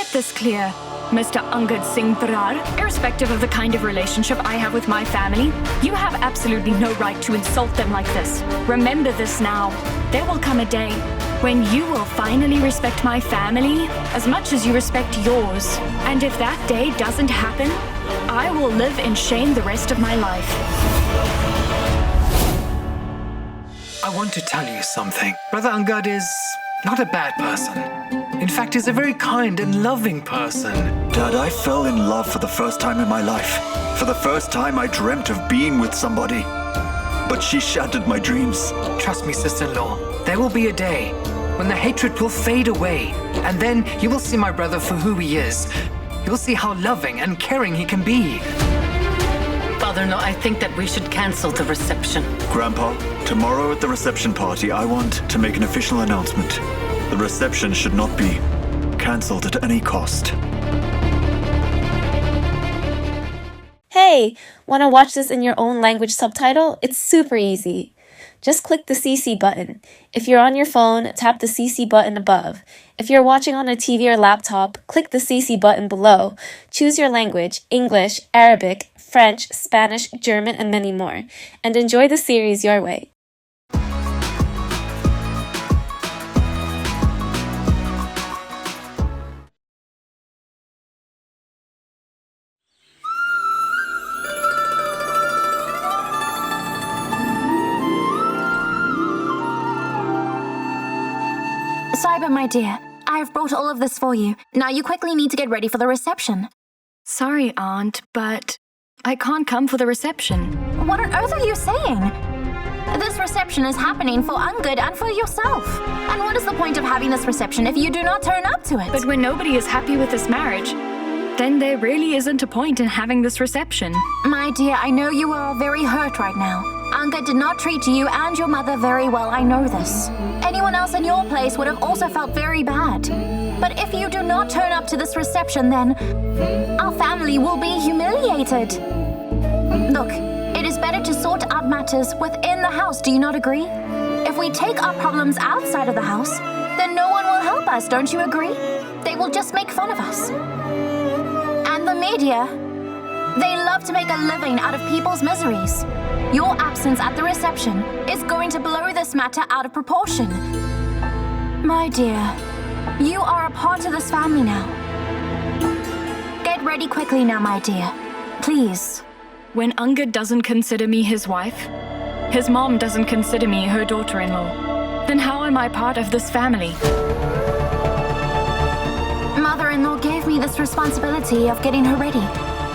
get this clear, Mr. Angad Singh Brar. Irrespective of the kind of relationship I have with my family, you have absolutely no right to insult them like this. Remember this now. There will come a day when you will finally respect my family as much as you respect yours. And if that day doesn't happen, I will live in shame the rest of my life. I want to tell you something. Brother Angad is not a bad person. In fact, he's a very kind and loving person. Dad, I fell in love for the first time in my life. For the first time, I dreamt of being with somebody. But she shattered my dreams. Trust me, sister-in-law, there will be a day when the hatred will fade away, and then you will see my brother for who he is. You'll see how loving and caring he can be. Father-in-law, I think that we should cancel the reception. Grandpa, tomorrow at the reception party, I want to make an official announcement. The reception should not be cancelled at any cost. Hey, want to watch this in your own language subtitle? It's super easy. Just click the CC button. If you're on your phone, tap the CC button above. If you're watching on a TV or laptop, click the CC button below. Choose your language, English, Arabic, French, Spanish, German, and many more. And enjoy the series your way. Sahiba, my dear, I have brought all of this for you. Now you quickly need to get ready for the reception. Sorry, Aunt, but I can't come for the reception. What on earth are you saying? This reception is happening for Angad and for yourself. And what is the point of having this reception if you do not turn up to it? But when nobody is happy with this marriage, then there really isn't a point in having this reception. My dear, I know you are very hurt right now. Angad did not treat you and your mother very well, I know this. Anyone else in your place would have also felt very bad. But if you do not turn up to this reception, then our family will be humiliated. Look, it is better to sort out matters within the house, do you not agree? If we take our problems outside of the house, then no one will help us, don't you agree? They will just make fun of us. And the media, they love to make a living out of people's miseries. Your absence at the reception is going to blow this matter out of proportion. My dear, you are a part of this family now. Get ready quickly now, my dear. Please. When Angad doesn't consider me his wife, his mom doesn't consider me her daughter-in-law, then how am I part of this family? Mother-in-law gave me this responsibility of getting her ready.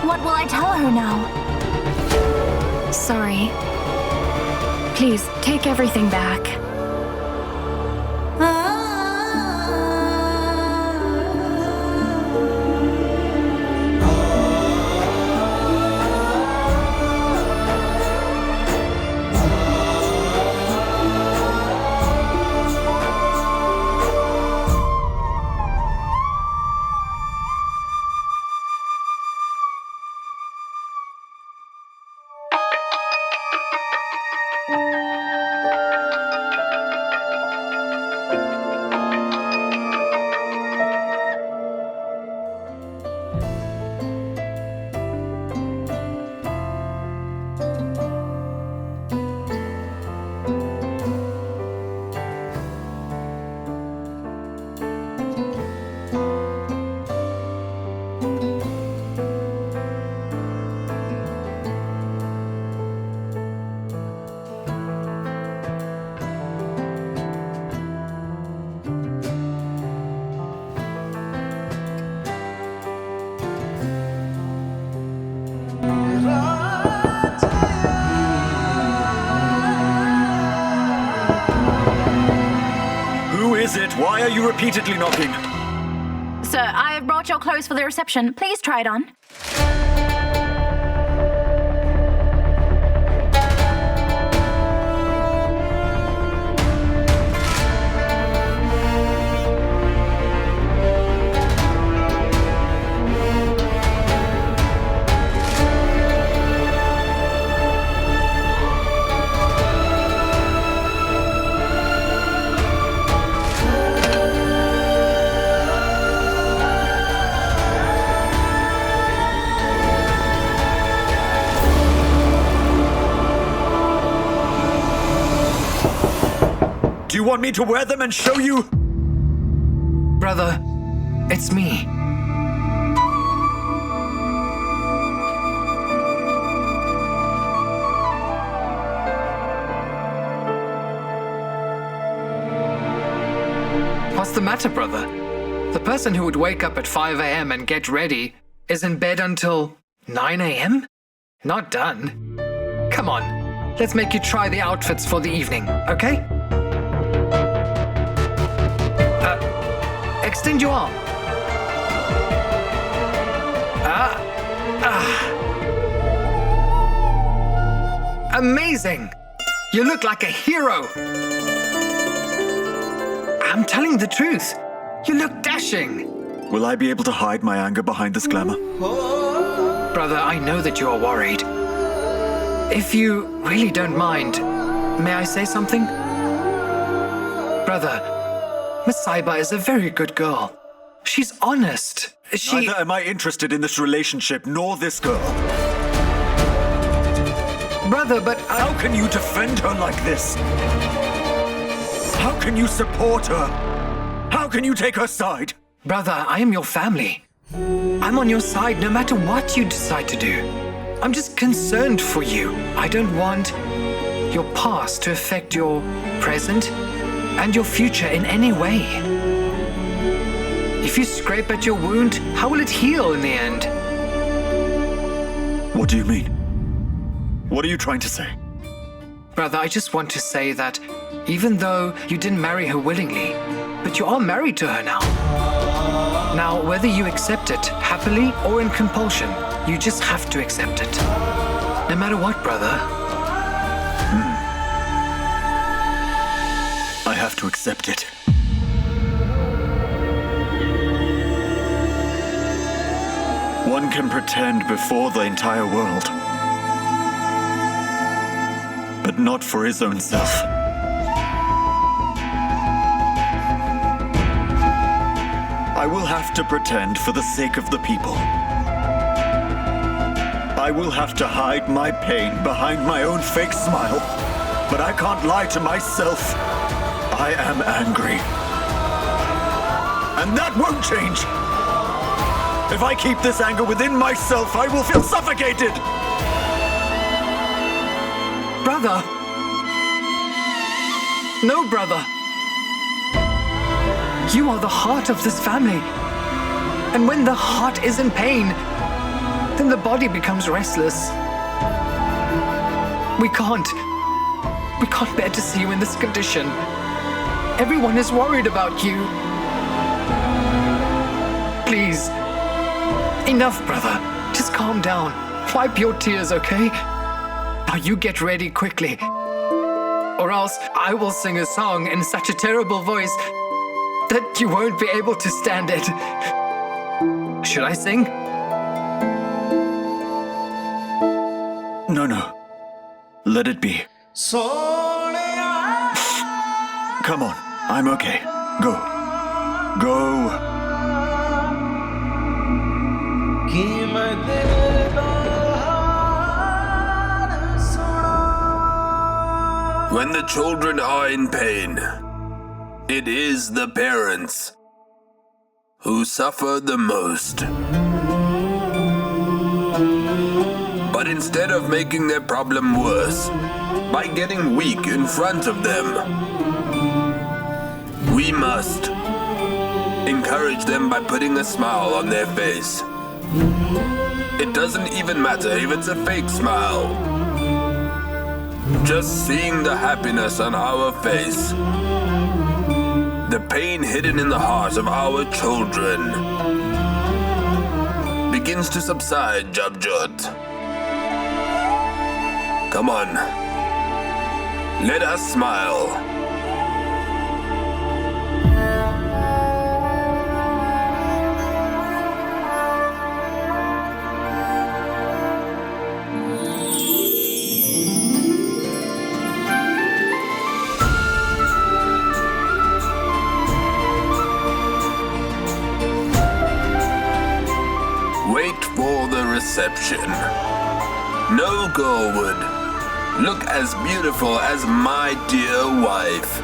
What will I tell her now? Sorry. Please, take everything back. Is it? Why are you repeatedly knocking? Sir, I have brought your clothes for the reception. Please try it on. want me to wear them and show you? Brother, it's me. What's the matter, brother? The person who would wake up at 5 a.m. and get ready is in bed until 9 a.m.? Not done. Come on, let's make you try the outfits for the evening, okay? Extend your arm. Amazing! You look like a hero. I'm telling the truth. You look dashing. Will I be able to hide my anger behind this glamour? Brother, I know that you are worried. If you really don't mind, may I say something? Brother, Miss Sahiba is a very good girl. She's honest. Neither am I interested in this relationship nor this girl. Brother, but How can you defend her like this? How can you support her? How can you take her side? Brother, I am your family. I'm on your side no matter what you decide to do. I'm just concerned for you. I don't want your past to affect your present and your future in any way. If you scrape at your wound, how will it heal in the end? What do you mean? What are you trying to say? Brother, I just want to say that even though you didn't marry her willingly, but you are married to her now. Now, whether you accept it happily or in compulsion, you just have to accept it. No matter what, brother. I have to accept it. One can pretend before the entire world, but not for his own self. I will have to pretend for the sake of the people. I will have to hide my pain behind my own fake smile, but I can't lie to myself. I am angry. And that won't change. If I keep this anger within myself, I will feel suffocated. Brother! No, brother! You are the heart of this family. And when the heart is in pain, then the body becomes restless. We can't bear to see you in this condition. Everyone is worried about you. Please. Enough, brother. Just calm down. Wipe your tears, okay? Now you get ready quickly. Or else I will sing a song in such a terrible voice that you won't be able to stand it. Should I sing? No. Let it be. Come on. I'm okay. Go. When the children are in pain, it is the parents who suffer the most. But instead of making their problem worse by getting weak in front of them, we must encourage them by putting a smile on their face. It doesn't even matter if it's a fake smile. Just seeing the happiness on our face, the pain hidden in the heart of our children, begins to subside, Jabjot. Come on, let us smile. Wait for the reception. No girl would look as beautiful as my dear wife.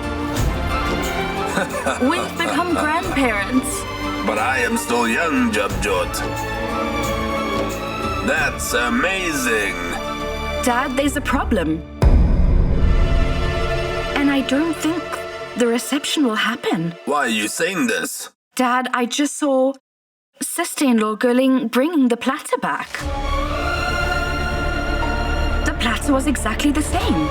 We've become grandparents. But I am still young, 𝐻𝐻𝐿. That's amazing. Dad, there's a problem. And I don't think the reception will happen. Why are you saying this? Dad, I just saw sister-in-law Gerling bringing the platter back. The platter was exactly the same.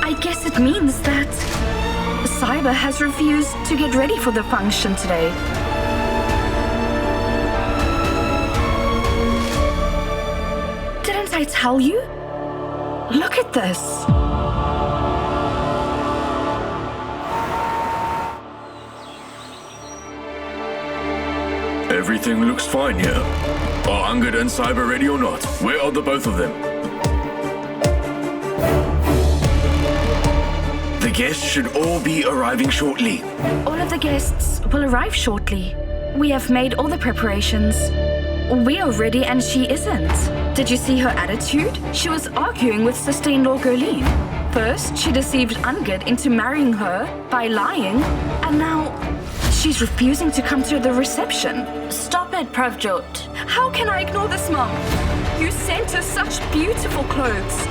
I guess it means that Sahiba has refused to get ready for the function today. Didn't I tell you? Look at this. Everything looks fine here. Are Angad and Sahiba ready or not? Where are the both of them? The guests should all be arriving shortly. All of the guests will arrive shortly. We have made all the preparations. We are ready and she isn't. Did you see her attitude? She was arguing with sister-in-law Gerling. First, she deceived Angad into marrying her by lying, and now she's refusing to come to the reception. Stop it, Pravjot. How can I ignore this, Mom? You sent her such beautiful clothes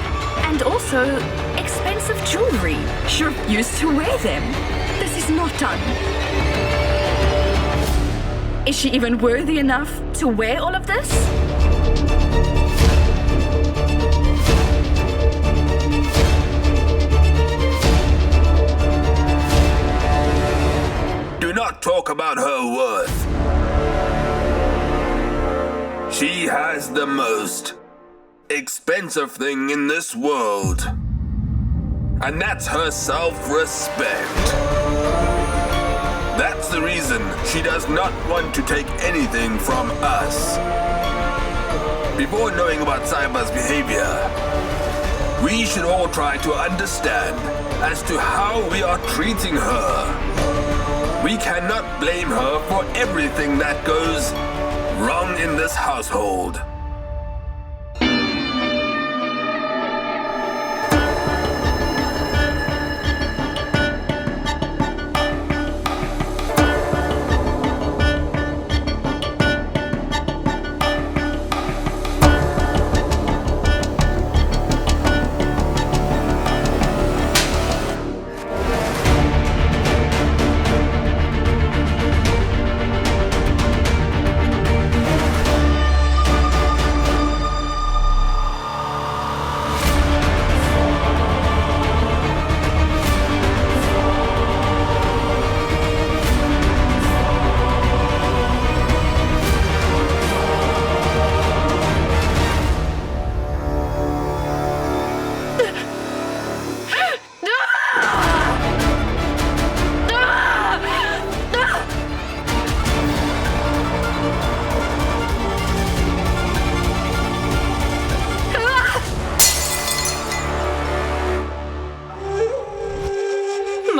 and also expensive jewelry. She refused to wear them. This is not done. Is she even worthy enough to wear all of this? Do not talk about her worth. She has the most expensive thing in this world. And that's her self-respect. That's the reason she does not want to take anything from us. Before knowing about Sahiba's behavior, we should all try to understand as to how we are treating her. We cannot blame her for everything that goes wrong in this household.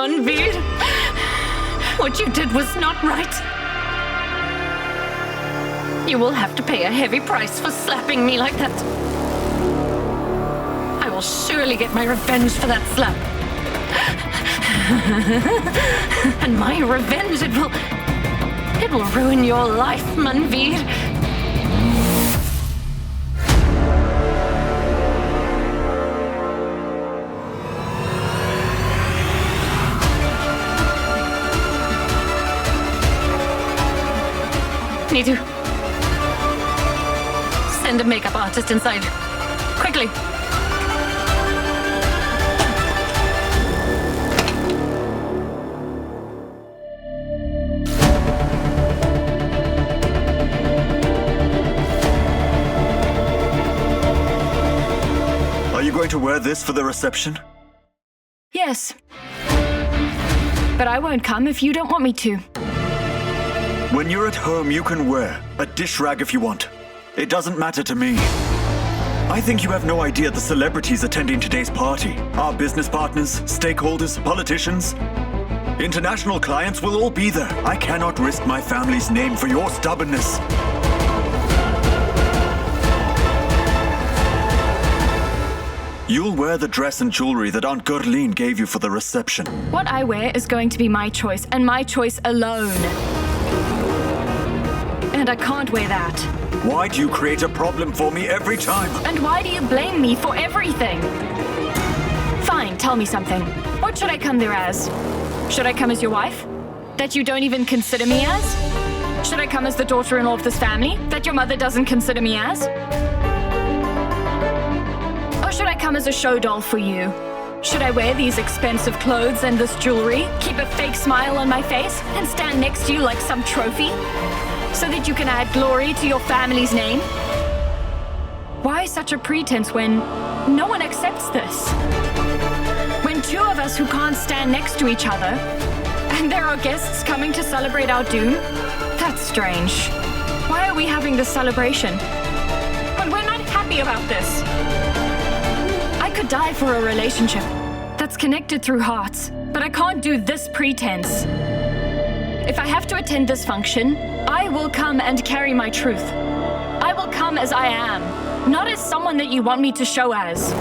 Manveer, what you did was not right. You will have to pay a heavy price for slapping me like that. I will surely get my revenge for that slap. And my revenge, it will ruin your life, Manveer. Need to send a makeup artist inside. Quickly. Are you going to wear this for the reception? Yes. But I won't come if you don't want me to. When you're at home, you can wear a dish rag if you want. It doesn't matter to me. I think you have no idea the celebrities attending today's party. Our business partners, stakeholders, politicians. International clients will all be there. I cannot risk my family's name for your stubbornness. You'll wear the dress and jewelry that Aunt Gerline gave you for the reception. What I wear is going to be my choice, and my choice alone. And I can't wear that. Why do you create a problem for me every time? And why do you blame me for everything? Fine, tell me something. What should I come there as? Should I come as your wife? That you don't even consider me as? Should I come as the daughter-in-law of this family? That your mother doesn't consider me as? Or should I come as a show doll for you? Should I wear these expensive clothes and this jewelry, keep a fake smile on my face, and stand next to you like some trophy? So that you can add glory to your family's name? Why such a pretense when no one accepts this? When two of us who can't stand next to each other, and there are guests coming to celebrate our doom? That's strange. Why are we having this celebration? But we're not happy about this. I could die for a relationship that's connected through hearts, but I can't do this pretense. If I have to attend this function, I will come and carry my truth. I will come as I am, not as someone that you want me to show as.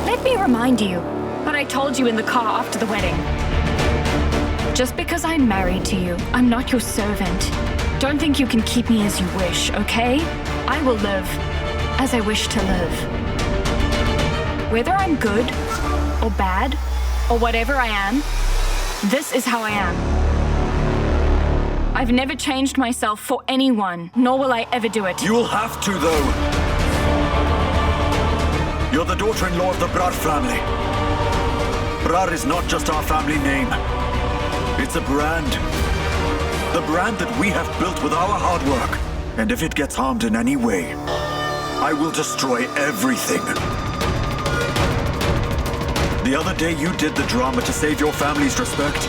Let me remind you what I told you in the car after the wedding. Just because I'm married to you, I'm not your servant. Don't think you can keep me as you wish, okay? I will live as I wish to live. Whether I'm good or bad or whatever I am, this is how I am. I've never changed myself for anyone, nor will I ever do it. You'll have to, though. You're the daughter-in-law of the Brar family. Brar is not just our family name. It's a brand. The brand that we have built with our hard work. And if it gets harmed in any way, I will destroy everything. The other day you did the drama to save your family's respect.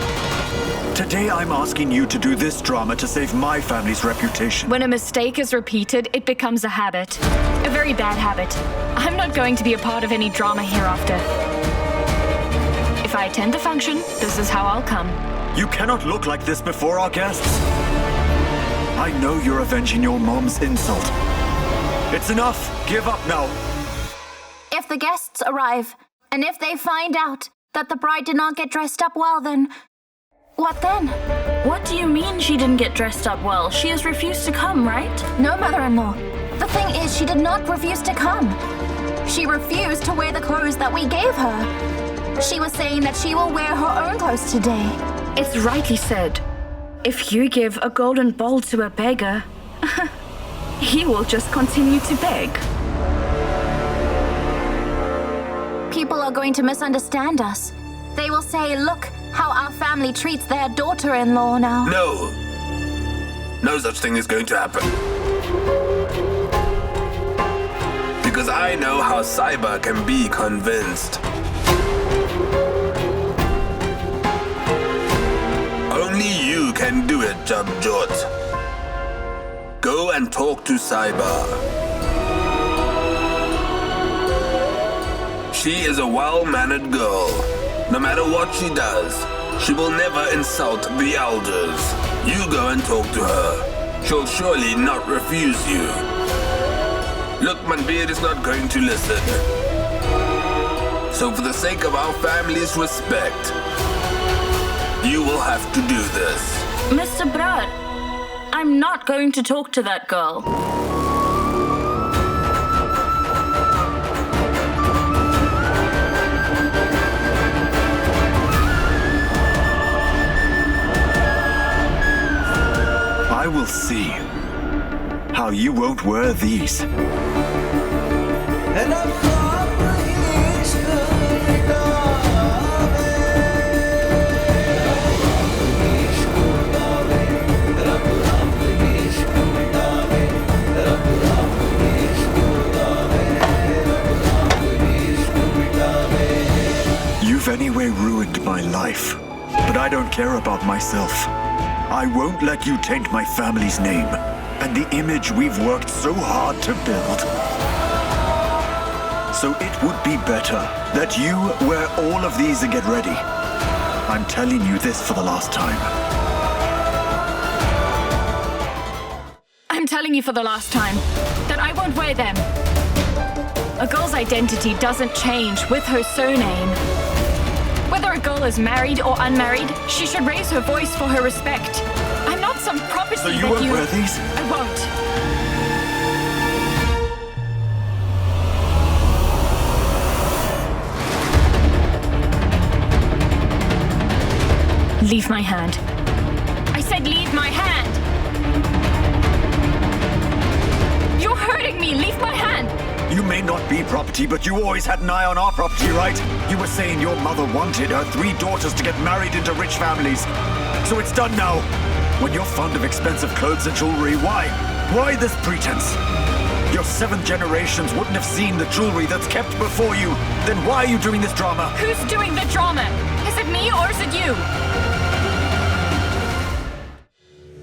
Today I'm asking you to do this drama to save my family's reputation. When a mistake is repeated, it becomes a habit. A very bad habit. I'm not going to be a part of any drama hereafter. If I attend the function, this is how I'll come. You cannot look like this before our guests. I know you're avenging your mom's insult. It's enough. Give up now. If the guests arrive, and if they find out that the bride did not get dressed up well, then what then? What do you mean she didn't get dressed up well? She has refused to come, right? No, mother-in-law. The thing is, she did not refuse to come. She refused to wear the clothes that we gave her. She was saying that she will wear her own clothes today. It's rightly said. If you give a golden bowl to a beggar, he will just continue to beg. People are going to misunderstand us. They will say, look how our family treats their daughter-in-law now. No. No such thing is going to happen. Because I know how Sahiba can be convinced. Only you can do it, 𝐻𝐻𝐿. Go and talk to Sahiba. She is a well-mannered girl. No matter what she does, she will never insult the elders. You go and talk to her. She'll surely not refuse you. Look, Manbir is not going to listen. So for the sake of our family's respect, you will have to do this. Mr. Brar, I'm not going to talk to that girl. I will see how you won't wear these. You've anyway ruined my life, but I don't care about myself. I won't let you taint my family's name and the image we've worked so hard to build. So it would be better that you wear all of these and get ready. I'm telling you this for the last time. I'm telling you for the last time that I won't wear them. A girl's identity doesn't change with her surname. Whether a girl is married or unmarried, she should raise her voice for her respect. I'm not some property So you that won't wear these? I won't. Leave my hand. I said leave my hand! You're hurting me! Leave my hand! You may not be property, but you always had an eye on our property, right? You were saying your mother wanted her 3 daughters to get married into rich families. So it's done now. When you're fond of expensive clothes and jewelry, why? Why this pretense? Your 7 generations wouldn't have seen the jewelry that's kept before you. Then why are you doing this drama? Who's doing the drama? Is it me or is it you?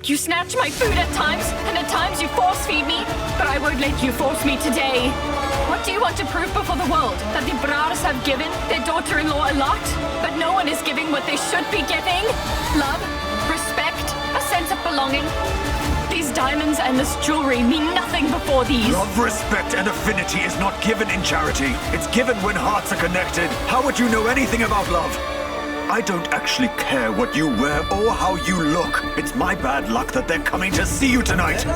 You snatch my food at times, and at times you force-feed me, but I won't let you force me today. What do you want to prove before the world? That the Braras have given their daughter-in-law a lot, but no one is giving what they should be giving? Love, respect, a sense of belonging. These diamonds and this jewelry mean nothing before these. Love, respect, and affinity is not given in charity. It's given when hearts are connected. How would you know anything about love? I don't actually care what you wear or how you look. It's my bad luck that they're coming to see you tonight.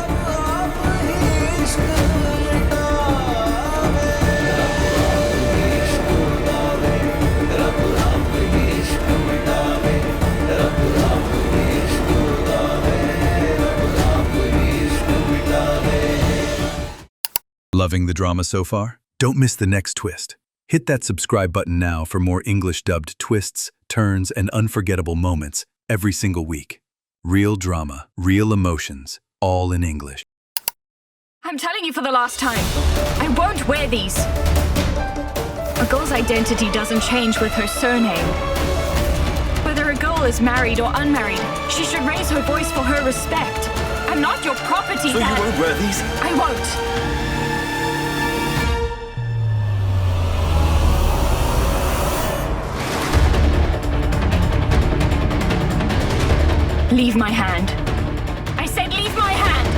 Loving the drama so far? Don't miss the next twist. Hit that subscribe button now for more English-dubbed twists, turns, and unforgettable moments every single week. Real drama, real emotions, all in English. I'm telling you for the last time, I won't wear these. A girl's identity doesn't change with her surname. Whether a girl is married or unmarried, she should raise her voice for her respect. I'm not your property. So you won't wear these? I won't. Leave my hand. I said leave my hand!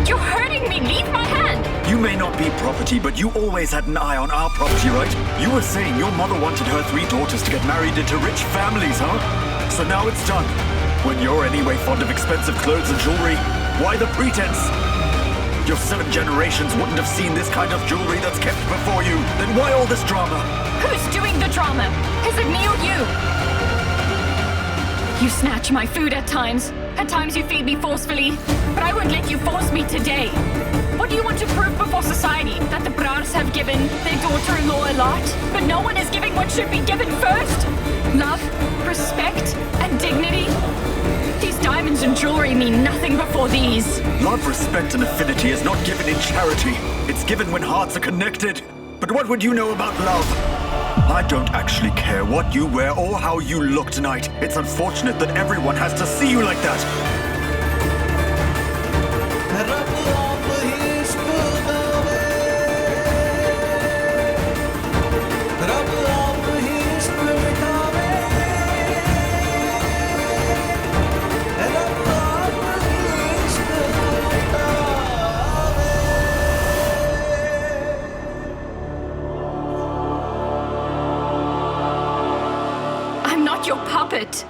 You're hurting me! Leave my hand! You may not be property, but you always had an eye on our property, right? You were saying your mother wanted her 3 daughters to get married into rich families, huh? So now it's done. When you're anyway fond of expensive clothes and jewelry, why the pretense? Your 7 generations wouldn't have seen this kind of jewelry that's kept before you. Then why all this drama? Who's doing the drama? Is it me or you? You snatch my food at times. At times you feed me forcefully, but I won't let you force me today. What do you want to prove before society? That the Braras have given their daughter-in-law a lot, but no one is giving what should be given first? Love, respect, and dignity? These diamonds and jewelry mean nothing before these. Love, respect, and affinity is not given in charity. It's given when hearts are connected. But what would you know about love? I don't actually care what you wear or how you look tonight. It's unfortunate that everyone has to see you like that. Your puppet,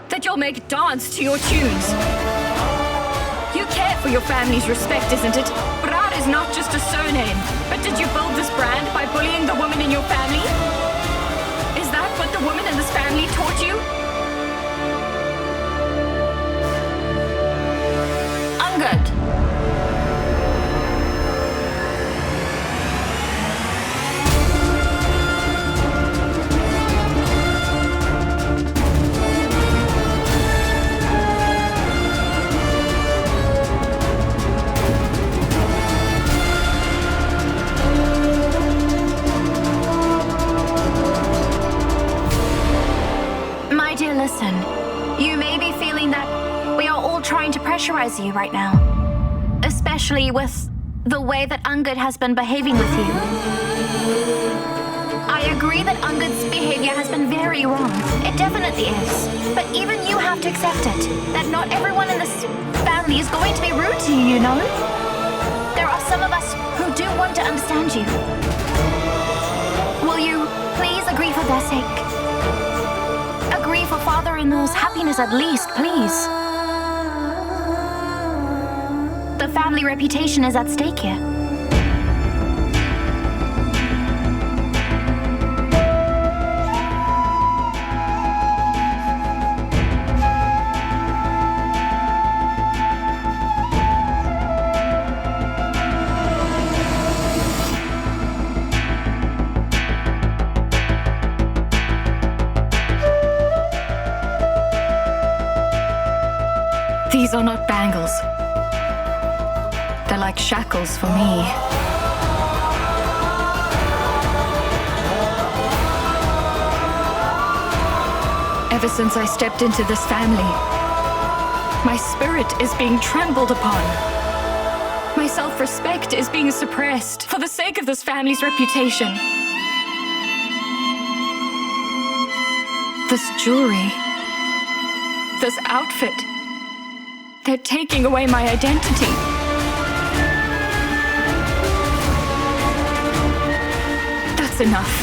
that you'll make dance to your tunes. You care for your family's respect, isn't it? Brar is not just a surname. But did you build this brand by bullying the woman in your family? Is that what the woman in this family taught you? Angad. Listen, you may be feeling that we are all trying to pressurize you right now. Especially with the way that Angad has been behaving with you. I agree that Angad's behavior has been very wrong. It definitely is. But even you have to accept it. That not everyone in this family is going to be rude to you, you know? There are some of us who do want to understand you. Will you please agree for their sake? Agree for father-in-law's happiness at least, please. The family reputation is at stake here. These are not bangles. They're like shackles for me. Ever since I stepped into this family, my spirit is being trampled upon. My self-respect is being suppressed for the sake of this family's reputation. This jewelry, this outfit, they're taking away my identity. That's enough.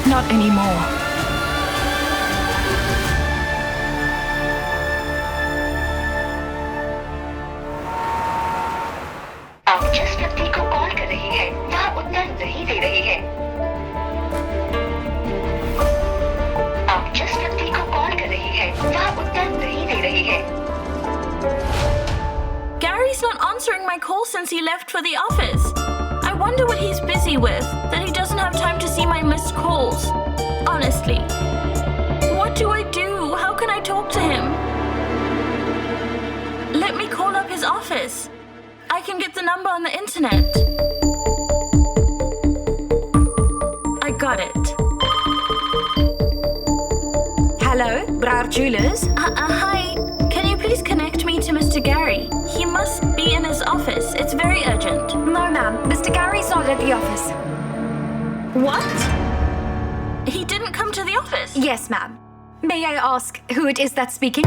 Not anymore. आप जिस व्यक्ति को call कर रही है वह उत्तर नहीं दे रही है। आप जिस व्यक्ति को कॉल कर रही है वह उत्तर नहीं दे रही है। Gary's not answering my call since he left for the office. I wonder what he's busy with, that he doesn't have time to see my missed calls. Honestly. What do I do? How can I talk to him? Let me call up his office. I can get the number on the internet. I got it. Hello, Brar Jewelers. Hi. Can you please connect me to Mr. Gary? He must be in his office. It's very urgent. No, ma'am. Mr. Gary's not at the office. What? He didn't come to the office? Yes, ma'am. May I ask who it is that's speaking?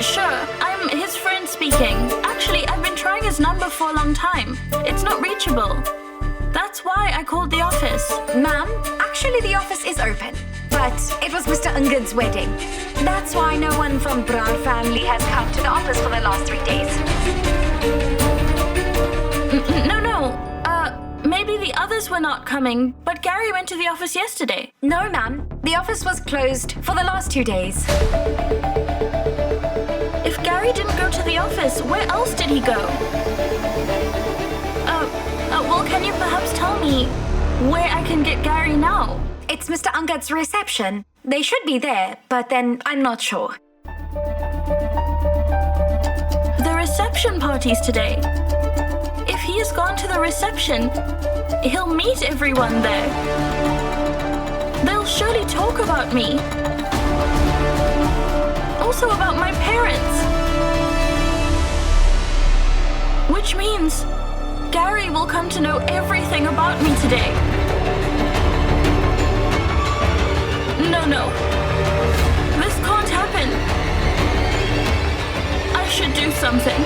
Sure. I'm his friend speaking. Actually, I've been trying his number for a long time. It's not reachable. That's why I called the office. Ma'am, actually the office is open. But it was Mr. Angad's wedding. That's why no one from Brar family has come to the office for the last 3 days. No. Maybe the others were not coming, but Gary went to the office yesterday. No, ma'am. The office was closed for the last 2 days. If Gary didn't go to the office, where else did he go? Well, can you perhaps tell me where I can get Gary now? It's Mr. Angad's reception. They should be there, but then I'm not sure. The reception party's today. If he has gone to the reception, he'll meet everyone there. They'll surely talk about me. Also about my parents. Which means Gary will come to know everything about me today. No. This can't happen. I should do something.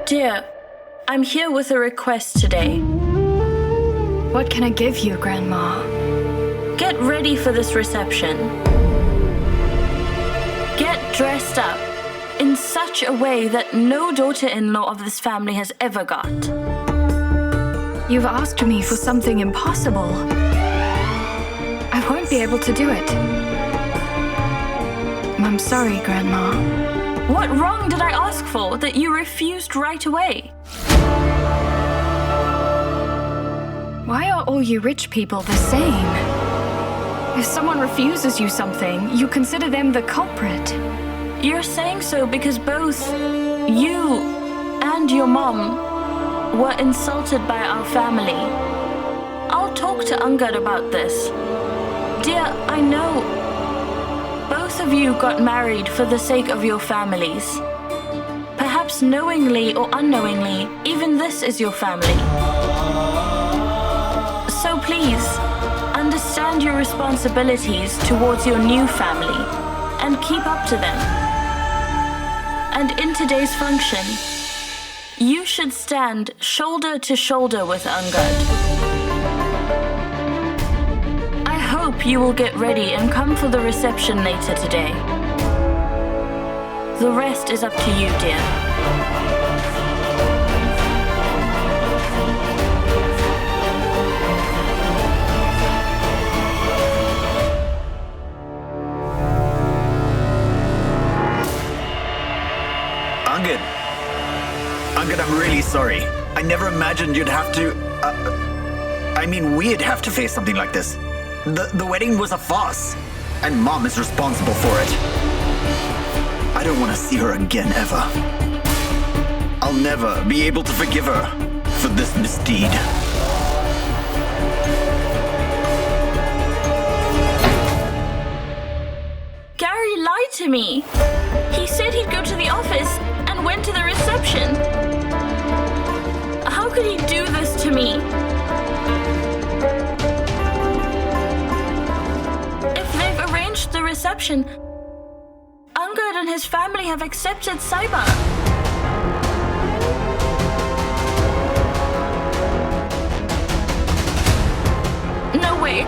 Dear, I'm here with a request today. What can I give you, Grandma? Get ready for this reception. Get dressed up in such a way that no daughter-in-law of this family has ever got. You've asked me for something impossible. I won't be able to do it. I'm sorry, Grandma. What wrong did I ask for that you refused right away? Why are all you rich people the same? If someone refuses you something, you consider them the culprit. You're saying so because both you and your mom were insulted by our family. I'll talk to Angad about this. Dear, I know both Both of you got married for the sake of your families. Perhaps knowingly or unknowingly, even this is your family. So please, understand your responsibilities towards your new family and keep up to them. And in today's function, you should stand shoulder to shoulder with Angad. I hope you will get ready and come for the reception later today. The rest is up to you, dear. Angad, I'm really sorry. I never imagined you'd have to... we'd have to face something like this. The wedding was a farce, and Mom is responsible for it. I don't want to see her again, ever. I'll never be able to forgive her for this misdeed. Gary lied to me. He said he'd go to the office and went to the reception. How could he do this to me? If they've arranged the reception, Angad and his family have accepted Sahiba. No way.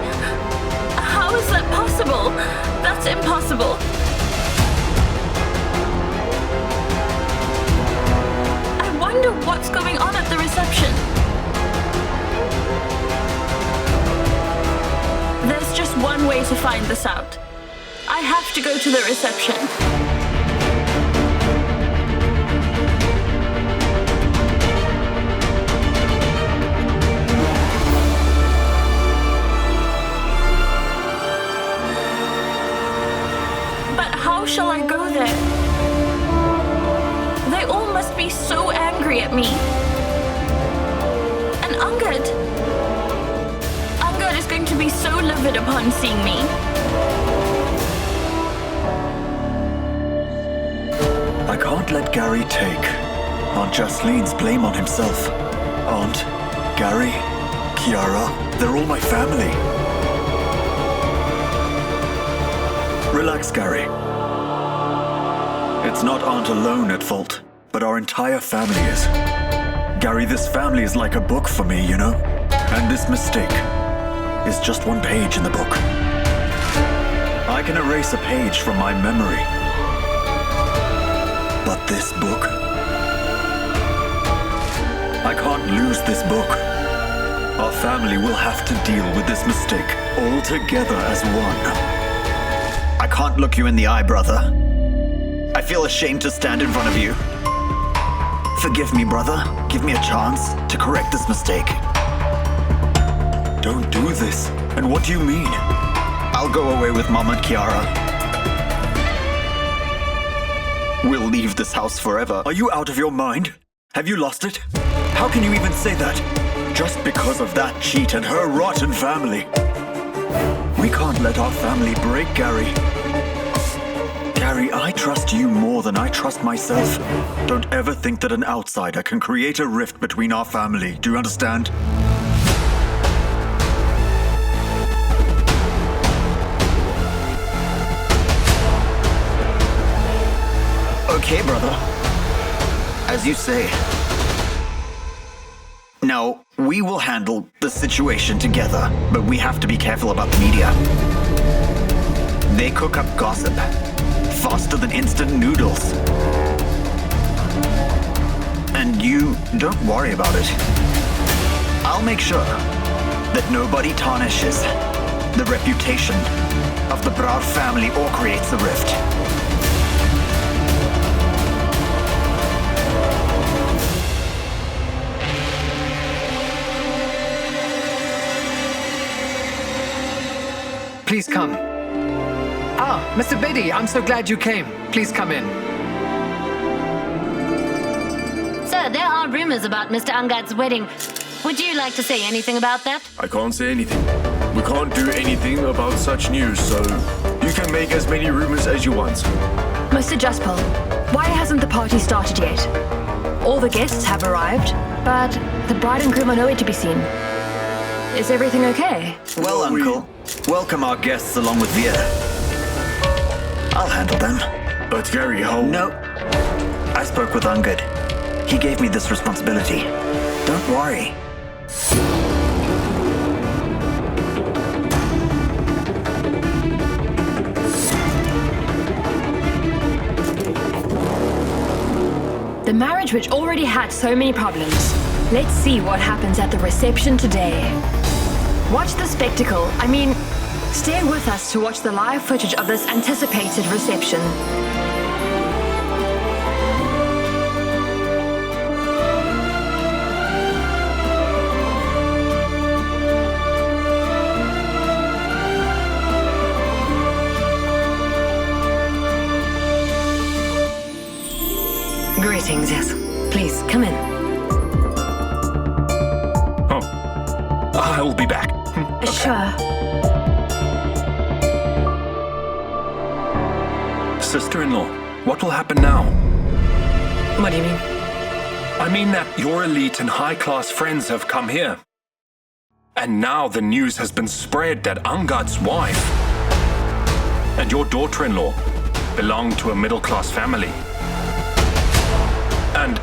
How is that possible? That's impossible. I wonder what's going on at the reception. There's just one way to find this out. I have to go to the reception. But how shall I go there? They all must be so angry at me. And Angad is going to be so livid upon seeing me. I can't let Gary take Aunt Jaslene's blame on himself. Aunt, Gary, Kiara, they're all my family. Relax, Gary. It's not Aunt alone at fault, but our entire family is. Gary, this family is like a book for me, you know? And this mistake is just one page in the book. I can erase a page from my memory. But this book? I can't lose this book. Our family will have to deal with this mistake all together as one. I can't look you in the eye, brother. I feel ashamed to stand in front of you. Forgive me, brother. Give me a chance to correct this mistake. Don't do this. And what do you mean? I'll go away with Mom and Kiara. We'll leave this house forever. Are you out of your mind? Have you lost it? How can you even say that? Just because of that cheat and her rotten family. We can't let our family break, Gary. Gary, I trust you more than I trust myself. Don't ever think that an outsider can create a rift between our family. Do you understand? Okay, brother. As you say. Now, we will handle the situation together, but we have to be careful about the media. They cook up gossip faster than instant noodles. And you don't worry about it. I'll make sure that nobody tarnishes the reputation of the Brar family or creates a rift. Please come. Ah, Mr. Bedi, I'm so glad you came. Please come in. Sir, there are rumors about Mr. Angad's wedding. Would you like to say anything about that? I can't say anything. We can't do anything about such news, so you can make as many rumors as you want. Mr. Jaspal, why hasn't the party started yet? All the guests have arrived, but the bride and groom are nowhere to be seen. Is everything okay? Well, Uncle, welcome our guests along with Veer. I'll handle them. But Gary, how... No. I spoke with Angad. He gave me this responsibility. Don't worry. The marriage which already had so many problems. Let's see what happens at the reception today. Watch the spectacle. Stay with us to watch the live footage of this anticipated reception. Greetings, yes. Please, come in. Oh. I'll be back. Sure. Sister-in-law, what will happen now? What do you mean? I mean that your elite and high-class friends have come here. And now the news has been spread that Angad's wife and your daughter-in-law belong to a middle-class family. And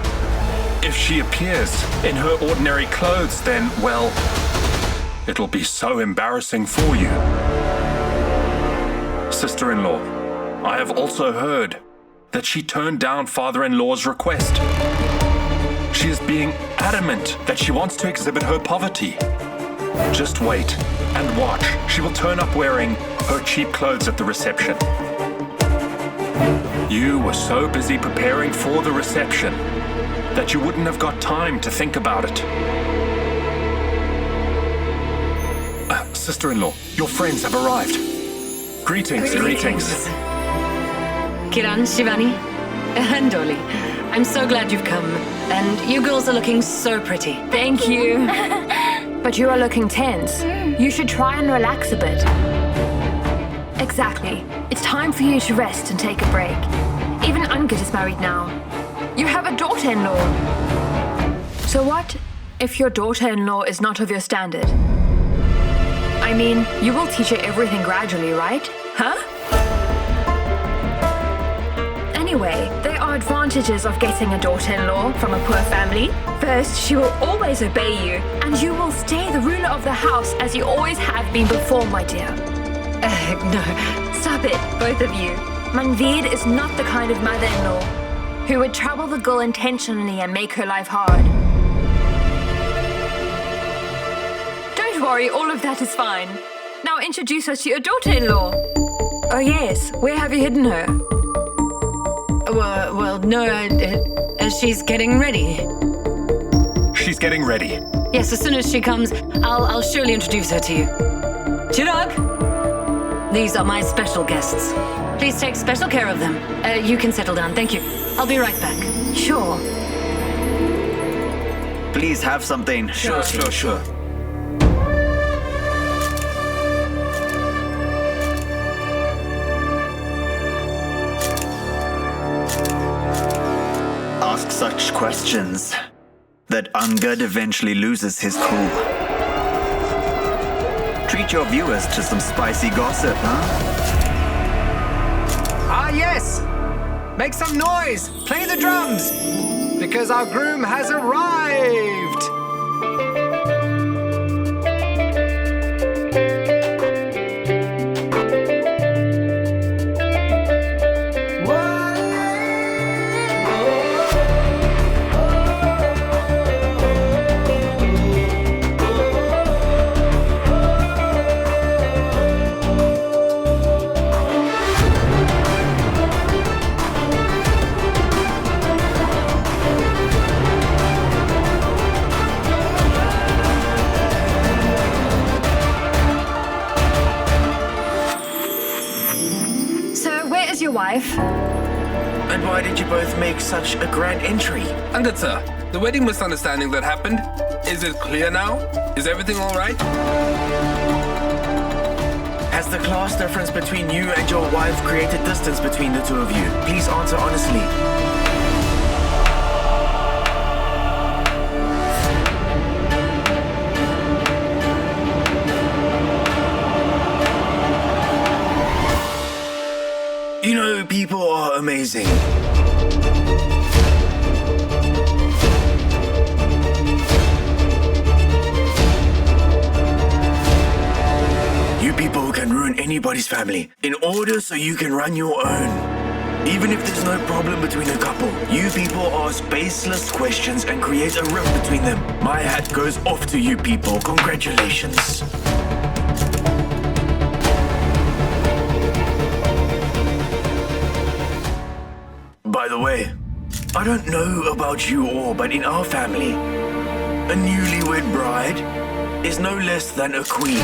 if she appears in her ordinary clothes, then, well, it'll be so embarrassing for you. Sister-in-law, I have also heard that she turned down father-in-law's request. She is being adamant that she wants to exhibit her poverty. Just wait and watch. She will turn up wearing her cheap clothes at the reception. You were so busy preparing for the reception that you wouldn't have got time to think about it. Sister-in-law, your friends have arrived. Greetings. Kiran, Shivani, and Dolly. I'm so glad you've come. And you girls are looking so pretty. Thank you. But you are looking tense. You should try and relax a bit. Exactly. It's time for you to rest and take a break. Even Angad is married now. You have a daughter-in-law. So what if your daughter-in-law is not of your standard? You will teach her everything gradually, right? Huh? Anyway, there are advantages of getting a daughter-in-law from a poor family. First, she will always obey you, and you will stay the ruler of the house as you always have been before, my dear. No. Stop it, both of you. Manveer is not the kind of mother-in-law who would trouble the girl intentionally and make her life hard. Don't worry, all of that is fine. Now introduce us to your daughter-in-law. Oh yes, where have you hidden her? Well, no, she's getting ready. She's getting ready. Yes, as soon as she comes, I'll surely introduce her to you. Chirag! These are my special guests. Please take special care of them. You can settle down, thank you. I'll be right back. Sure. Please have something. Sure. Ask such questions that Angad eventually loses his cool. Treat your viewers to some spicy gossip, huh? Ah, yes! Make some noise! Play the drums! Because our groom has arrived! Wife. And why did you both make such a grand entry? Angad sir, the wedding misunderstanding that happened, is it clear now? Is everything all right? Has the class difference between you and your wife created distance between the two of you? Please answer honestly. You know, people are amazing. You people can ruin anybody's family in order so you can run your own. Even if there's no problem between a couple, you people ask baseless questions and create a rift between them. My hat goes off to you people. Congratulations. By the way, I don't know about you all, but in our family, a newlywed bride is no less than a queen.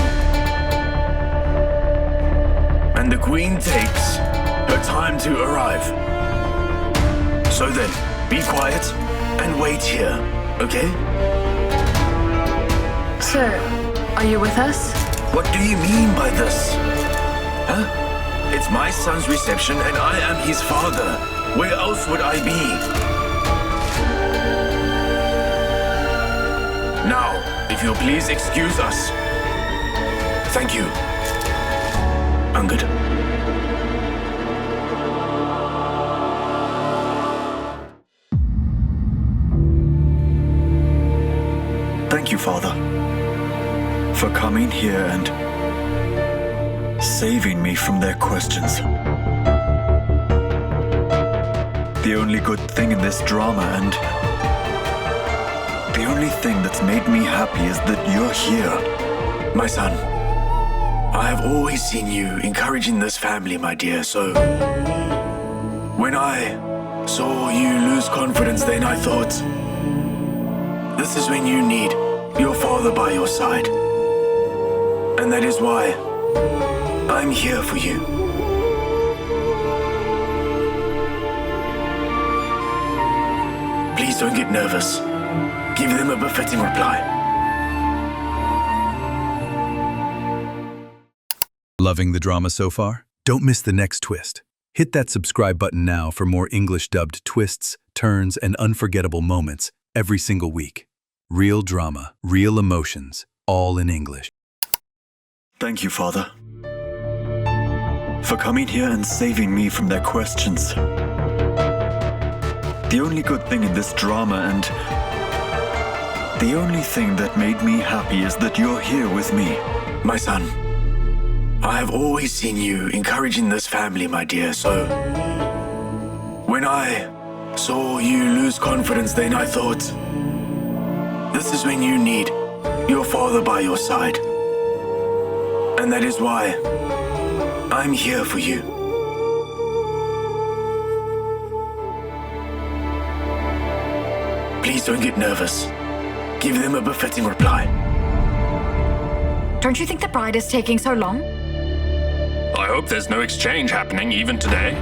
And the queen takes her time to arrive. So then, be quiet and wait here, okay? Sir, are you with us? What do you mean by this? Huh? It's my son's reception and I am his father. Where else would I be? Now, if you'll please excuse us. Thank you. Angad. Thank you, Father, for coming here and saving me from their questions. The only good thing in this drama and the only thing that's made me happy is that you're here. My son, I have always seen you encouraging this family, my dear, so when I saw you lose confidence then I thought, this is when you need your father by your side. And that is why I'm here for you. Please don't get nervous. Give them a befitting reply. Loving the drama so far? Don't miss the next twist. Hit that subscribe button now for more English-dubbed twists, turns, and unforgettable moments every single week. Real drama, real emotions, all in English. Thank you, Father, for coming here and saving me from their questions. The only good thing in this drama and the only thing that made me happy is that you're here with me. My son, I have always seen you encouraging this family, my dear, so when I saw you lose confidence then I thought, this is when you need your father by your side. And that is why I'm here for you. Please don't get nervous. Give them a befitting reply. Don't you think the bride is taking so long? I hope there's no exchange happening even today.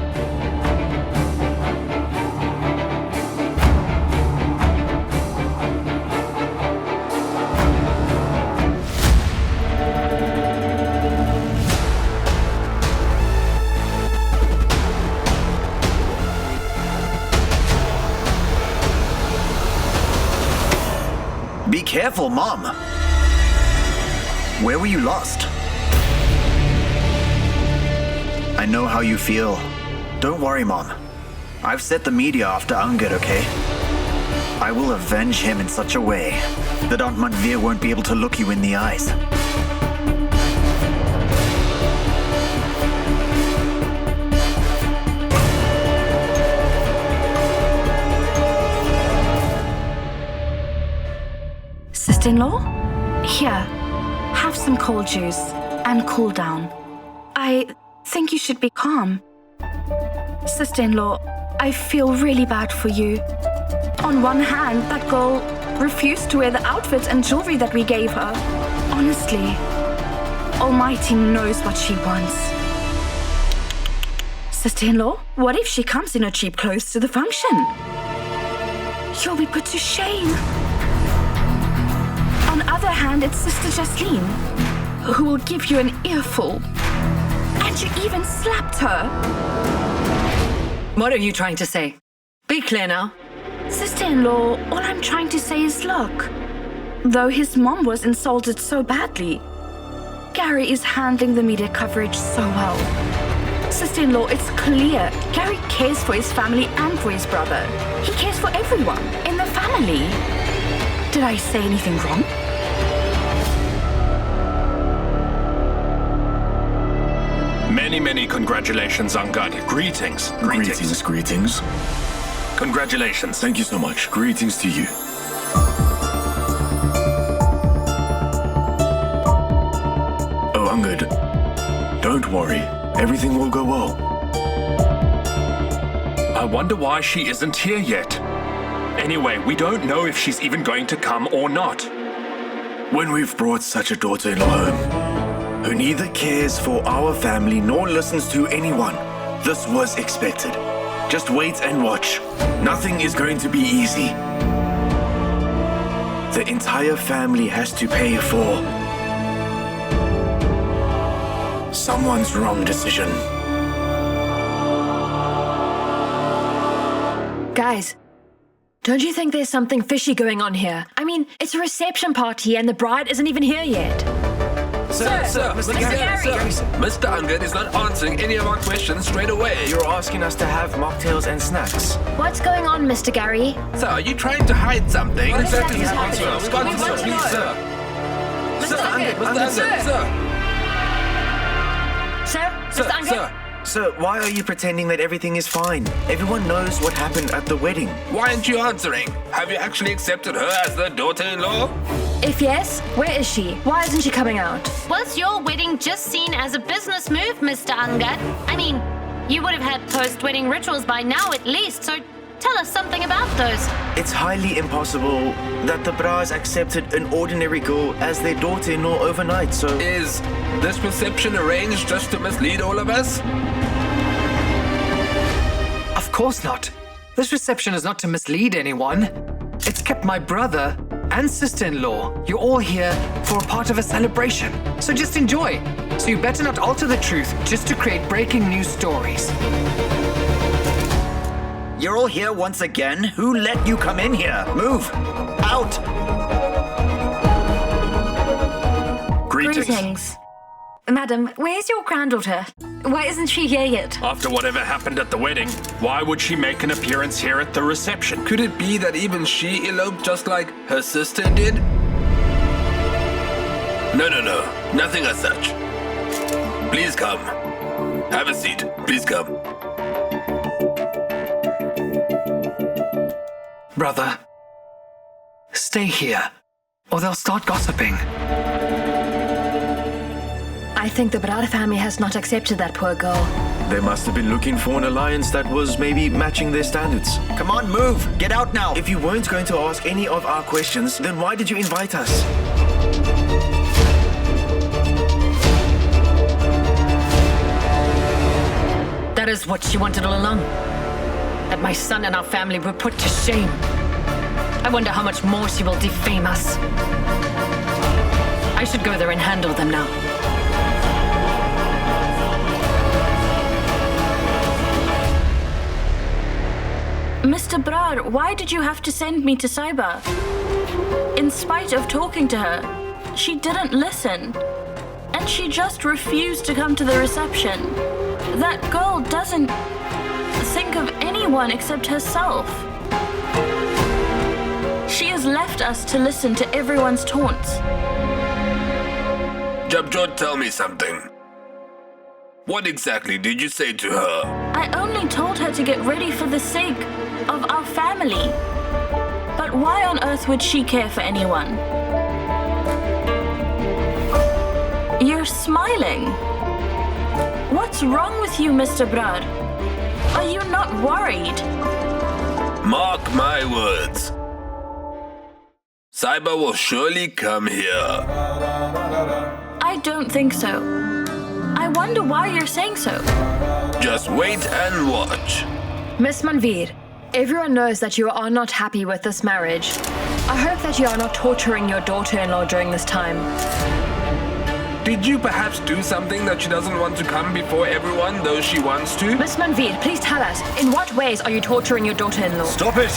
Be careful, Mom. Where were you lost? I know how you feel. Don't worry, Mom. I've set the media after Angad, okay? I will avenge him in such a way that Aunt Manveer won't be able to look you in the eyes. Sister-in-law? Here, have some cold juice and cool down. I think you should be calm. Sister-in-law, I feel really bad for you. On one hand, that girl refused to wear the outfit and jewelry that we gave her. Honestly, Almighty knows what she wants. Sister-in-law, what if she comes in her cheap clothes to the function? You'll be put to shame. On the other hand, it's Sister Jasleen, who will give you an earful. And you even slapped her. What are you trying to say? Be clear now. Sister-in-law, all I'm trying to say is look. Though his mom was insulted so badly, Gary is handling the media coverage so well. Sister-in-law, it's clear Gary cares for his family and for his brother. He cares for everyone in the family. Did I say anything wrong? Many, many congratulations, Angad. Greetings. Greetings. Congratulations. Thank you so much. Greetings to you. Oh, Angad, don't worry. Everything will go well. I wonder why she isn't here yet. Anyway, we don't know if she's even going to come or not. When we've brought such a daughter-in-law home, who neither cares for our family nor listens to anyone, this was expected. Just wait and watch. Nothing is going to be easy. The entire family has to pay for someone's wrong decision. Guys, don't you think there's something fishy going on here? I mean, it's a reception party and the bride isn't even here yet. Sir, Mr. Gary. Mr. Angad is not answering any of our questions straight away. You're asking us to have mocktails and snacks. What's going on, Mr. Gary? Sir, are you trying to hide something? What exactly is happening? Sir. Mr. Angad, Mr. Angad? Sir, why are you pretending that everything is fine? Everyone knows what happened at the wedding. Why aren't you answering? Have you actually accepted her as the daughter-in-law? If yes, where is she? Why isn't she coming out? Was your wedding just seen as a business move, Mr. Angad? I mean, you would have had post-wedding rituals by now at least, so tell us something about those. It's highly impossible that the Bras accepted an ordinary girl as their daughter-in-law overnight, so... Is this reception arranged just to mislead all of us? Of course not. This reception is not to mislead anyone. It's kept my brother and sister-in-law. You're all here for a part of a celebration. So just enjoy. So you better not alter the truth just to create breaking news stories. You're all here once again? Who let you come in here? Move! Out! Greetings. Madam, where's your granddaughter? Why isn't she here yet? After whatever happened at the wedding, why would she make an appearance here at the reception? Could it be that even she eloped just like her sister did? No. Nothing as such. Please come. Have a seat. Please come. Brother, stay here, or they'll start gossiping. I think the Brar family has not accepted that poor girl. They must have been looking for an alliance that was maybe matching their standards. Come on, move! Get out now! If you weren't going to ask any of our questions, then why did you invite us? That is what she wanted all along. That my son and our family were put to shame. I wonder how much more she will defame us. I should go there and handle them now. Mr. Brar, why did you have to send me to Sahiba? In spite of talking to her, she didn't listen. And she just refused to come to the reception. That girl doesn't think of anyone except herself. She has left us to listen to everyone's taunts. Jabjot, tell me something. What exactly did you say to her? I only told her to get ready for the sake of our family. But why on earth would she care for anyone? You're smiling. What's wrong with you, Mr. Brar? Are you not worried? Mark my words. Sahiba will surely come here. I don't think so. I wonder why you're saying so. Just wait and watch. Miss Manveer, everyone knows that you are not happy with this marriage. I hope that you are not torturing your daughter-in-law during this time. Did you perhaps do something that she doesn't want to come before everyone, though she wants to? Miss Manville, please tell us, in what ways are you torturing your daughter-in-law? Stop it!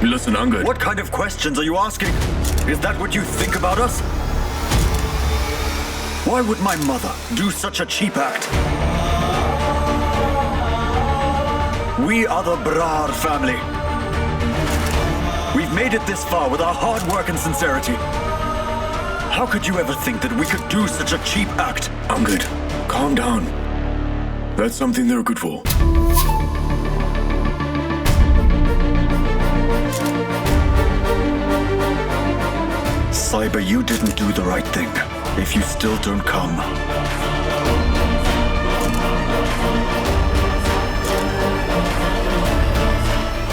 Listen, Angad. What kind of questions are you asking? Is that what you think about us? Why would my mother do such a cheap act? We are the Brar family. We've made it this far with our hard work and sincerity. How could you ever think that we could do such a cheap act? Angad, calm down. That's something they're good for. Sahiba, you didn't do the right thing. If you still don't come.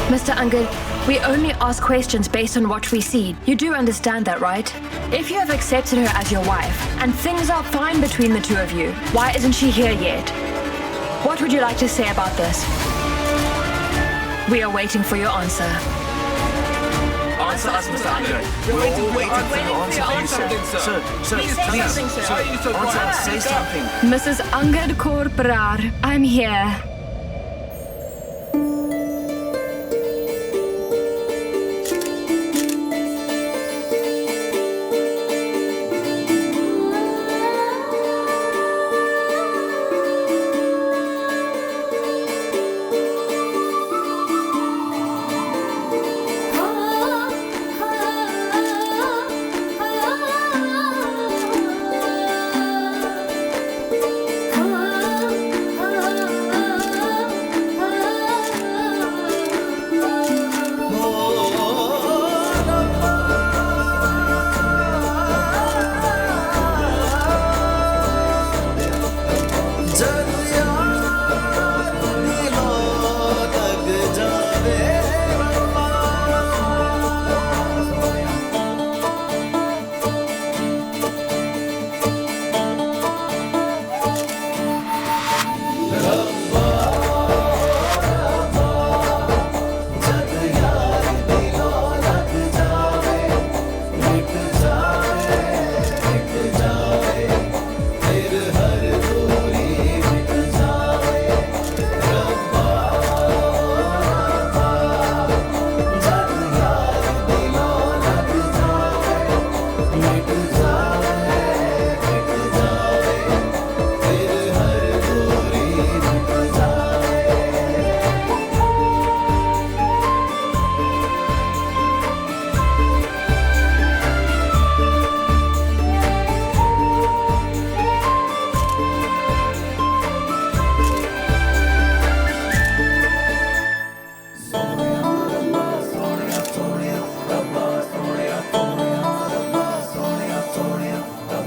Mr. Angad, we only ask questions based on what we see. You do understand that, right? If you have accepted her as your wife, and things are fine between the two of you, why isn't she here yet? What would you like to say about this? We are waiting for your answer. Answer us, Mr. Angad. We're all waiting for your answer. Sir, please, answer us, say something. Mrs. Angad Kaur Brar, I'm here.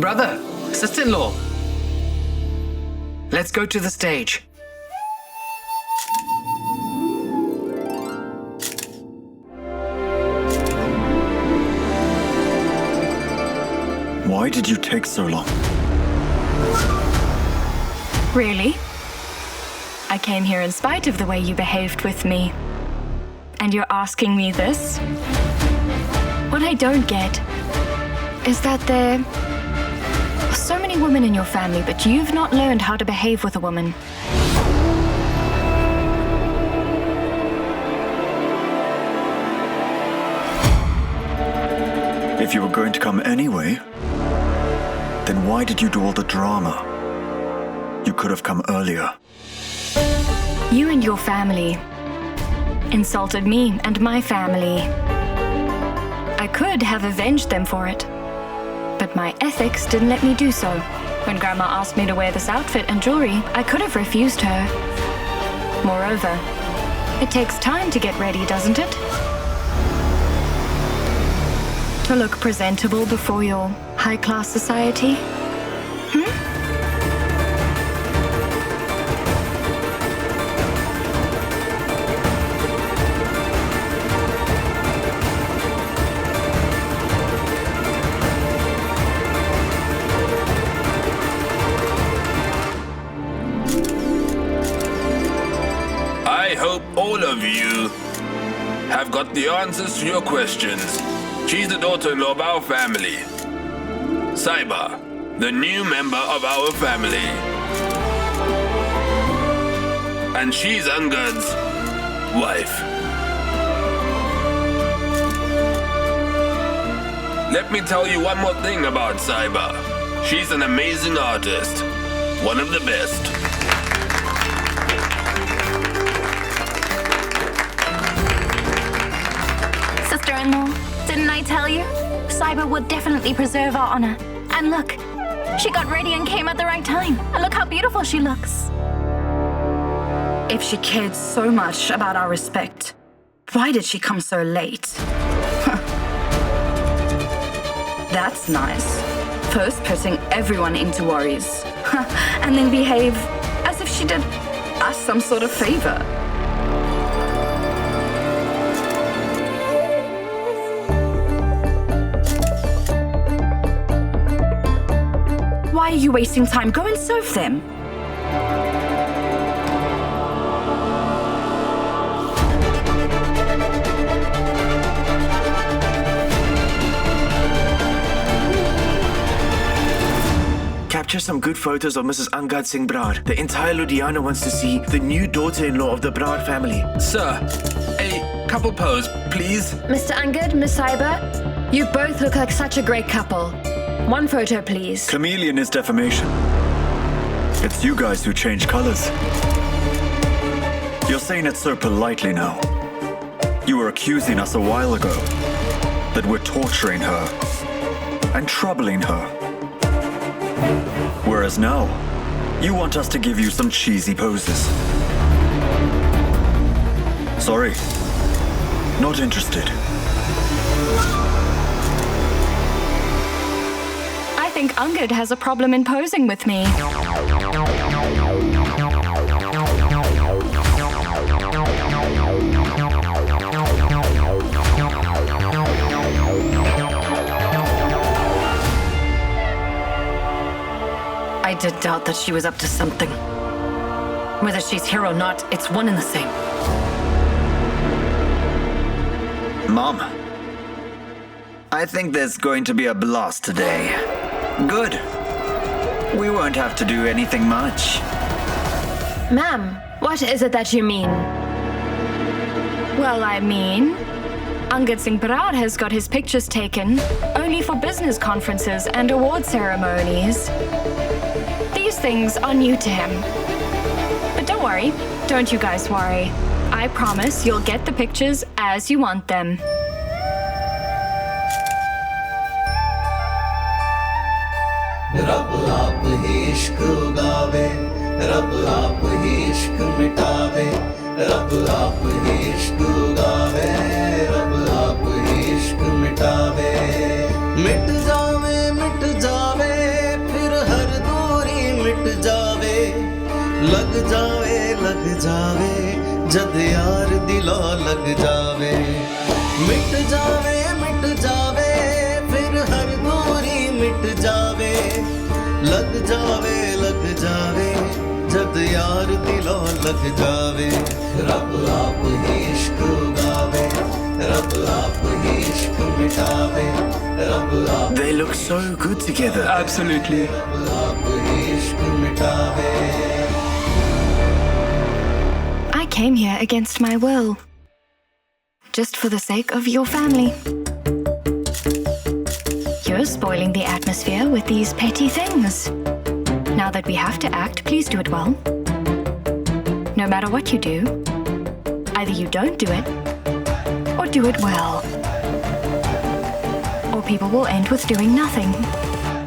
Brother, sister-in-law. Let's go to the stage. Why did you take so long? Really? I came here in spite of the way you behaved with me. And you're asking me this? What I don't get is that there are so many women in your family, but you've not learned how to behave with a woman. If you were going to come anyway, then why did you do all the drama? You could have come earlier. You and your family insulted me and my family. I could have avenged them for it, but my ethics didn't let me do so. When Grandma asked me to wear this outfit and jewelry, I could have refused her. Moreover, it takes time to get ready, doesn't it? To look presentable before your high-class society? all of you have got the answers to your questions. She's the daughter-in-law of our family. Sahiba, the new member of our family. And she's Angad's wife. Let me tell you one more thing about Sahiba. She's an amazing artist. One of the best. Sister-in-law, didn't I tell you? Sahiba would definitely preserve our honor. And look, she got ready and came at the right time. And look how beautiful she looks. If she cared so much about our respect, why did she come so late? That's nice. First putting everyone into worries, and then behave as if she did us some sort of favor. Why are you wasting time? Go and serve them. Capture some good photos of Mrs. Angad Singh Brar. The entire Ludhiana wants to see the new daughter-in-law of the Brar family. Sir, a couple pose, please. Mr. Angad, Miss Sahiba, you both look like such a great couple. One photo, please. Chameleon is defamation. It's you guys who change colors. You're saying it so politely now. You were accusing us a while ago that we're torturing her and troubling her. Whereas now, you want us to give you some cheesy poses. Sorry, not interested. I think Angad has a problem in posing with me. I did doubt that she was up to something. Whether she's here or not, it's one and the same. Mom, I think there's going to be a blast today. Good. We won't have to do anything much. Ma'am, what is it that you mean? Well, I mean, Angad Singh Brar has got his pictures taken only for business conferences and award ceremonies. These things are new to him. But don't worry, don't you guys worry. I promise you'll get the pictures as you want them. रब आप ही इश्क उगावे, रब आप ही इश्क मिटावे, रब आप ही इश्क उगावे, रब आप ही इश्क मिटावे। मिट जावे फिर हर दूरी मिट जावे, लग जावे जद यार दिला लग जावे। मिट जावे फिर हर दूरी मिट जावे, लग जावे जद यार दिला लग जावे। रब आप ही इश्क उगावे, रब आप ही इश्क मिटावे, रब आप। They look so good together. Absolutely. रब आप ही इश्क मिटावे। I came here against my will. Just for the sake of your family. You're spoiling the atmosphere with these petty things. Now that we have to act, please do it well. No matter what you do, either you don't do it, or do it well. Or people will end with doing nothing.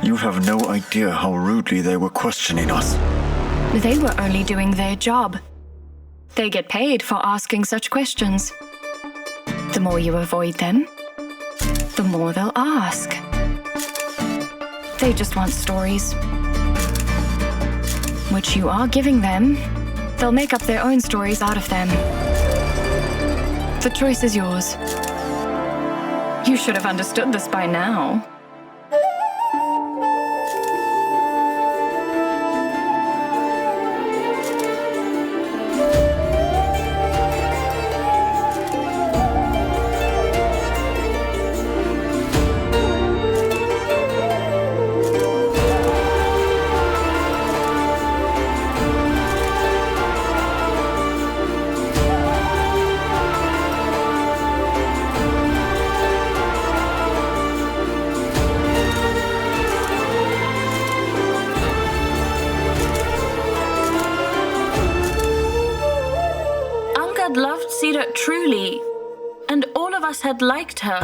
You have no idea how rudely they were questioning us. They were only doing their job. They get paid for asking such questions. The more you avoid them, the more they'll ask. They just want stories, which you are giving them. They'll make up their own stories out of them. The choice is yours. You should have understood this by now. had loved 𝐒𝐓𝐑𝐈𝐍𝐆𝐒 truly, and all of us had liked her.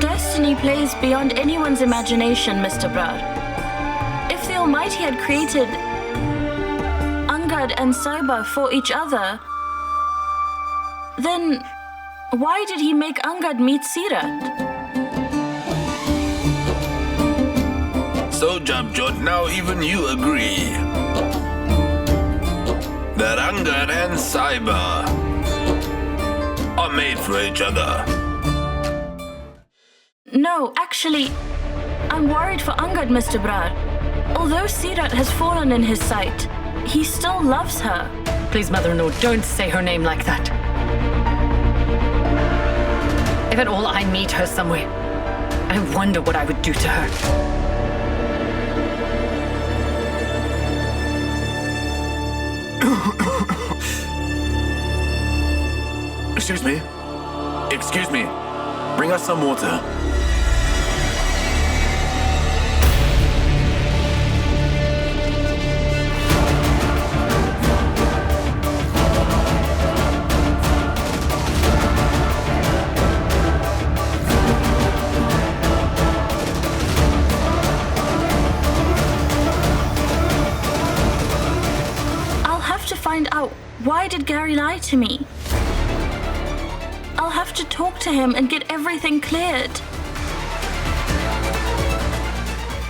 Destiny plays beyond anyone's imagination, Mr. Brar. If the Almighty had created Angad and Sahiba for each other, then why did he make Angad meet 𝐒𝐓𝐑𝐈𝐍𝐹? So, 𝐻𝐵𝐵, now even you agree that Angad and Sahiba are made for each other. No, actually, I'm worried for Angad, Mr. Brar. Although 𝐒𝐓𝐑𝐈𝐍𝐹 has fallen in his sight, he still loves her. Please, mother-in-law, don't say her name like that. If at all I meet her somewhere, I wonder what I would do to her. Excuse me. Excuse me. Bring us some water. I'll have to find out, why did Gary lie to me? I'll have to talk to him and get everything cleared.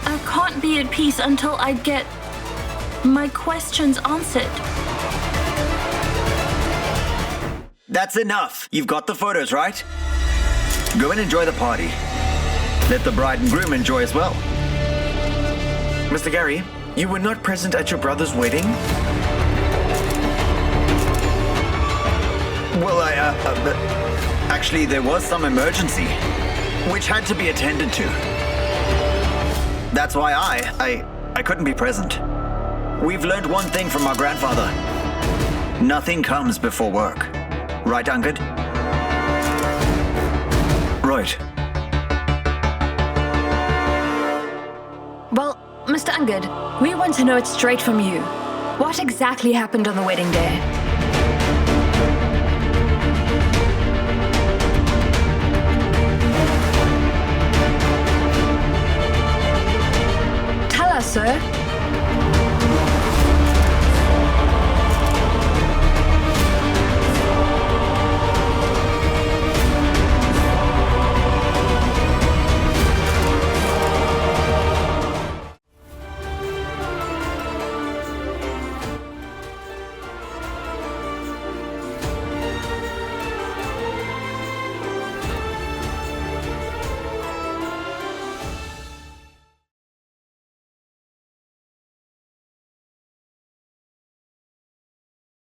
I can't be at peace until I get my questions answered. That's enough. You've got the photos, right? Go and enjoy the party. Let the bride and groom enjoy as well. Mr. Gary, you were not present at your brother's wedding? Well, actually, there was some emergency, which had to be attended to. That's why I couldn't be present. We've learned one thing from our grandfather. Nothing comes before work. Right, Angad? Right. Well, Mr. Angad, we want to know it straight from you. What exactly happened on the wedding day? Tell us, sir.